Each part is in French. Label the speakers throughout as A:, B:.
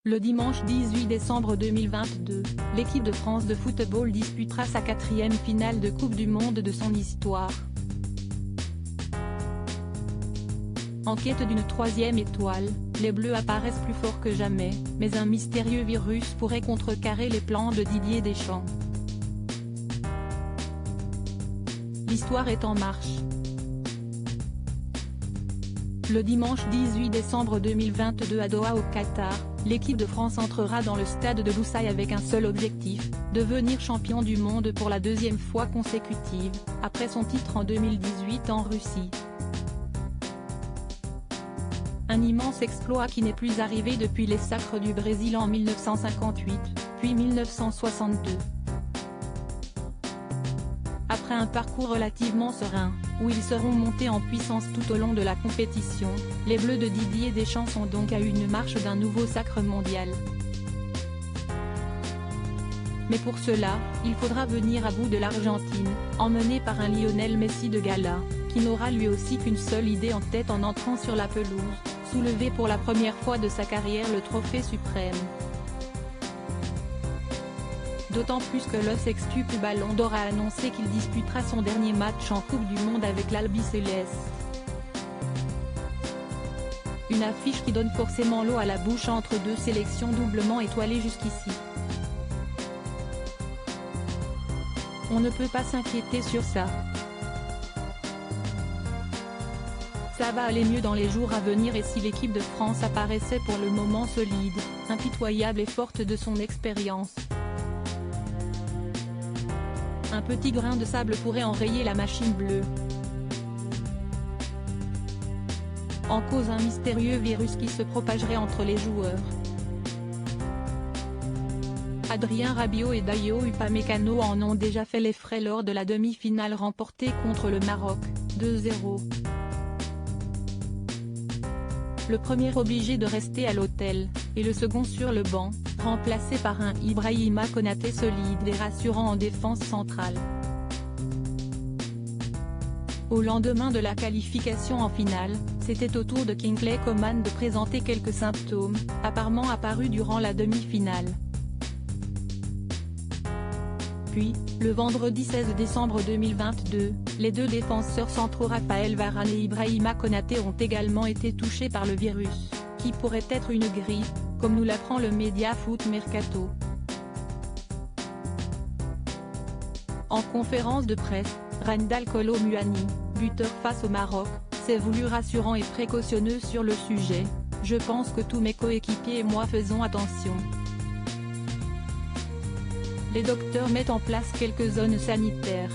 A: Le dimanche 18 décembre 2022, l'équipe de France de football disputera sa 4e finale de Coupe du Monde de son histoire. En quête d'une 3e étoile, les Bleus apparaissent plus forts que jamais, mais un mystérieux virus pourrait contrecarrer les plans de Didier Deschamps. L'histoire est en marche. Le dimanche 18 décembre 2022 à Doha au Qatar, l'équipe de France entrera dans le stade de Lusail avec un seul objectif, devenir champion du monde pour la 2e fois consécutive, après son titre en 2018 en Russie. Un immense exploit qui n'est plus arrivé depuis les sacres du Brésil en 1958, puis 1962. Après un parcours relativement serein, où ils seront montés en puissance tout au long de la compétition, les Bleus de Didier Deschamps sont donc à une marche d'un nouveau sacre mondial. Mais pour cela, il faudra venir à bout de l'Argentine, emmenée par un Lionel Messi de gala, qui n'aura lui aussi qu'une seule idée en tête en entrant sur la pelouse, soulever pour la première fois de sa carrière le trophée suprême. D'autant plus que le sextuple Ballon d'Or a annoncé qu'il disputera son dernier match en Coupe du Monde avec l'Albiceleste. Une affiche qui donne forcément l'eau à la bouche entre deux sélections doublement étoilées jusqu'ici. On ne peut pas s'inquiéter sur ça. Ça va aller mieux dans les jours à venir et si l'équipe de France apparaissait pour le moment solide, impitoyable et forte de son expérience. Un petit grain de sable pourrait enrayer la machine bleue. En cause un mystérieux virus qui se propagerait entre les joueurs. Adrien Rabiot et Dayo Upamecano en ont déjà fait les frais lors de la demi-finale remportée contre le Maroc, 2-0. Le premier obligé de rester à l'hôtel, et le second sur le banc, remplacé par un Ibrahima Konaté solide et rassurant en défense centrale. Au lendemain de la qualification en finale, c'était au tour de Kingsley Coman de présenter quelques symptômes, apparemment apparus durant la demi-finale. Puis, le vendredi 16 décembre 2022, les deux défenseurs centraux Raphaël Varane et Ibrahima Konaté ont également été touchés par le virus, qui pourrait être une grippe, comme nous l'apprend le média Foot Mercato. En conférence de presse, Randal Kolo Muani, buteur face au Maroc, s'est voulu rassurant et précautionneux sur le sujet. « Je pense que tous mes coéquipiers et moi faisons attention. Les docteurs mettent en place quelques zones sanitaires.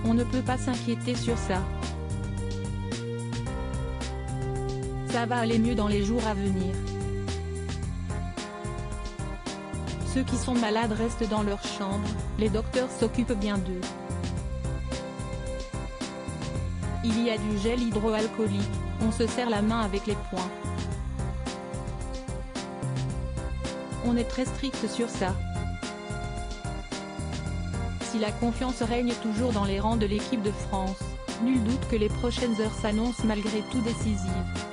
A: On ne peut pas s'inquiéter sur ça. Ça va aller mieux dans les jours à venir. Ceux qui sont malades restent dans leur chambre, les docteurs s'occupent bien d'eux. Il y a du gel hydroalcoolique, on se serre la main avec les poings. On est très strict sur ça. Si la confiance règne toujours dans les rangs de l'équipe de France, nul doute que les prochaines heures s'annoncent malgré tout décisives.